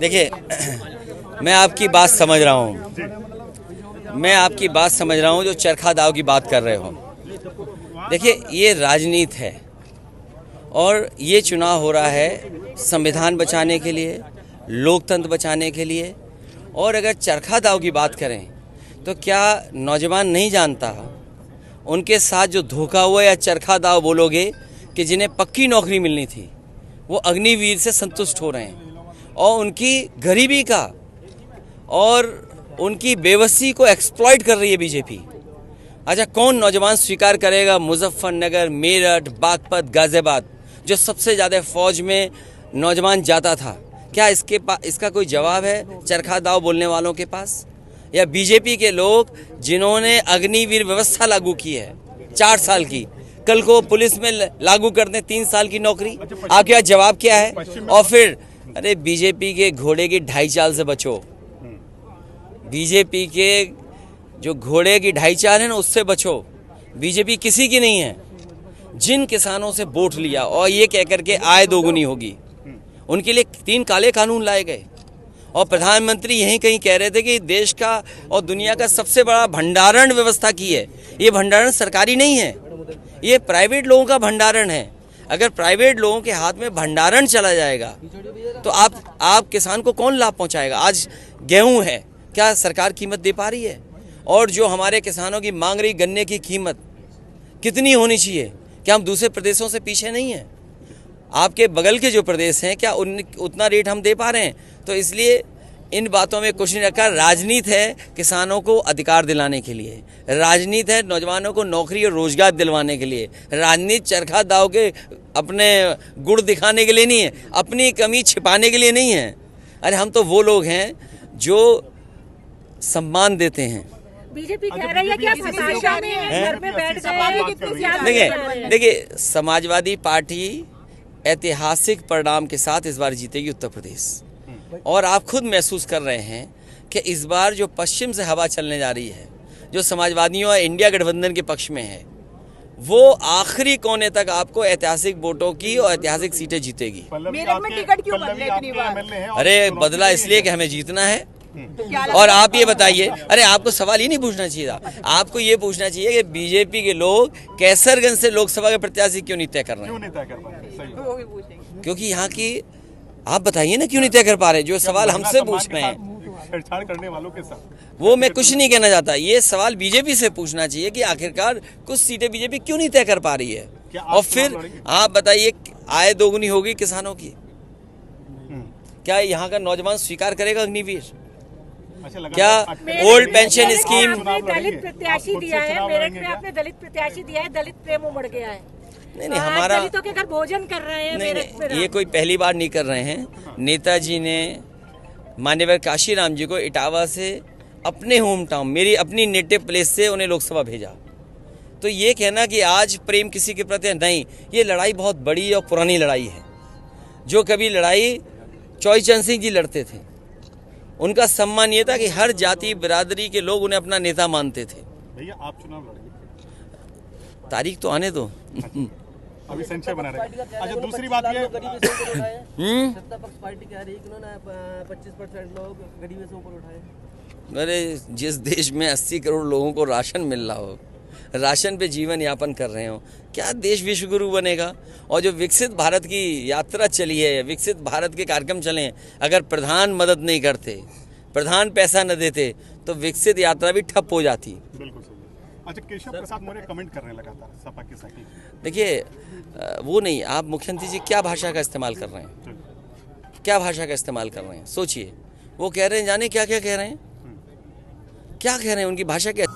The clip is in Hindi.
देखिए, मैं आपकी बात समझ रहा हूँ। जो चरखा दाव की बात कर रहे हो। देखिए, ये राजनीति है और ये चुनाव हो रहा है संविधान बचाने के लिए, लोकतंत्र बचाने के लिए। और अगर चरखा दाव की बात करें तो क्या नौजवान नहीं जानता उनके साथ जो धोखा हुआ, या चरखा दाव बोलोगे कि जिन्हें पक्की नौकरी मिलनी थी वो अग्निवीर से संतुष्ट हो रहे हैं, और उनकी गरीबी का और उनकी बेबसी को एक्सप्लॉइट कर रही है बीजेपी। अच्छा, कौन नौजवान स्वीकार करेगा मुजफ्फरनगर, मेरठ, बागपत, गाजियाबाद जो सबसे ज़्यादा फौज में नौजवान जाता था? क्या इसका कोई जवाब है चरखा दाव बोलने वालों के पास? या बीजेपी के लोग जिन्होंने अग्निवीर व्यवस्था लागू की है 4 साल की, कल को पुलिस में लागू कर दें 3 साल की नौकरी, आपके यहाँ जवाब क्या है? और फिर अरे बीजेपी के घोड़े की 2.5 चाल से बचो। बीजेपी के जो घोड़े की 2.5 चाल है ना, उससे बचो। बीजेपी किसी की नहीं है। जिन किसानों से वोट लिया और ये कह करके आय दोगुनी होगी, उनके लिए 3 काले कानून लाए गए। और प्रधानमंत्री यहीं कहीं कह रहे थे कि देश का और दुनिया का सबसे बड़ा भंडारण व्यवस्था की है। ये भंडारण सरकारी नहीं है, ये प्राइवेट लोगों का भंडारण है। अगर प्राइवेट लोगों के हाथ में भंडारण चला जाएगा तो आप किसान को कौन लाभ पहुंचाएगा? आज गेहूं है, क्या सरकार कीमत दे पा रही है? और जो हमारे किसानों की मांग रही गन्ने की कीमत कितनी होनी चाहिए? क्या हम दूसरे प्रदेशों से पीछे नहीं हैं? आपके बगल के जो प्रदेश हैं, क्या उतना रेट हम दे पा रहे हैं? तो इसलिए इन बातों में कुछ नहीं रखा। राजनीति है किसानों को अधिकार दिलाने के लिए, राजनीति है नौजवानों को नौकरी और रोजगार दिलवाने के लिए। राजनीति चरखा दाव के अपने गुण दिखाने के लिए नहीं है, अपनी कमी छिपाने के लिए नहीं है। अरे हम तो वो लोग हैं जो सम्मान देते हैं। बीजेपी कह रही है कि आप हताशा में घर में बैठ गए। देखिए, समाजवादी पार्टी ऐतिहासिक परिणाम के साथ इस बार जीतेगी उत्तर प्रदेश। और आप खुद महसूस कर रहे हैं कि इस बार जो पश्चिम से हवा चलने जा रही है, जो समाजवादियों और इंडिया गठबंधन के पक्ष में है, वो आखिरी कोने तक आपको ऐतिहासिक वोटों की और ऐतिहासिक सीटें जीतेगी। मेरठ में टिकट क्यों बदले इतनी बार? अरे बदला इसलिए कि हमें जीतना है। और आप ये बताइए, अरे आपको सवाल ही नहीं पूछना चाहिए था, आपको ये पूछना चाहिए कि बीजेपी के लोग कैसरगंज से लोकसभा के प्रत्याशी क्यों नहीं तय कर रहे हैं? क्योंकि यहाँ की आप बताइए ना, क्यों नहीं तय कर पा रहे? जो सवाल हमसे पूछ रहे हैं छेड़छाड़ करने वालों के साथ, वो मैं कुछ नहीं कहना चाहता। ये सवाल बीजेपी से पूछना चाहिए कि आखिरकार कुछ सीटें बीजेपी क्यों नहीं तय कर पा रही है। और फिर आप बताइए, आय दोगुनी होगी किसानों की, क्या यहाँ का नौजवान स्वीकार करेगा अग्निवीर? क्या ओल्ड पेंशन स्कीम? दलित प्रत्याशी दिया है मेरठ में, आपने दलित प्रत्याशी दिया है, दलित प्रेम उमड़ गया है। नहीं, हमारा दलितों के घर भोजन कर रहे हैं। नहीं, ये कोई पहली बार नहीं कर रहे हैं। नेताजी ने मान्यवर काशीराम जी को इटावा से अपने होम टाउन, मेरी अपनी नेटिव प्लेस से उन्हें लोकसभा भेजा। तो ये कहना कि आज प्रेम किसी के प्रति नहीं, ये लड़ाई बहुत बड़ी और पुरानी लड़ाई है। जो कभी लड़ाई चौई चंद सिंह जी लड़ते थे, उनका सम्मान ये था कि हर जाति बिरादरी के लोग उन्हें अपना नेता मानते थे। भैया आप चुनाव लड़ेंगे? तारीख तो आने दो। अभी संशय बना रहे। अच्छा, दूसरी बात ये सत्ता पक्ष पार्टी कह रही है कि उन्होंने 25% लोग गरीबी से ऊपर उठाए। अरे जिस देश में 80 करोड़ लोगों को राशन मिल रहा हो, राशन पे जीवन यापन कर रहे हो, क्या देश विश्वगुरु बनेगा? और जो विकसित भारत की यात्रा चली है, विकसित भारत के कार्यक्रम चले हैं, अगर प्रधान मदद नहीं करते, प्रधान पैसा न देते, तो विकसित यात्रा भी ठप हो जाती। बिल्कुल सही। अच्छा, केशव प्रसाद मौर्य कमेंट कर रहे हैं लगातार सपा के साथ। देखिए, वो नहीं, आप मुख्यमंत्री जी क्या भाषा का इस्तेमाल कर रहे हैं, क्या भाषा का इस्तेमाल कर रहे हैं? सोचिए, वो कह रहे हैं, जाने क्या क्या कह रहे हैं, क्या कह रहे हैं, उनकी भाषा क्या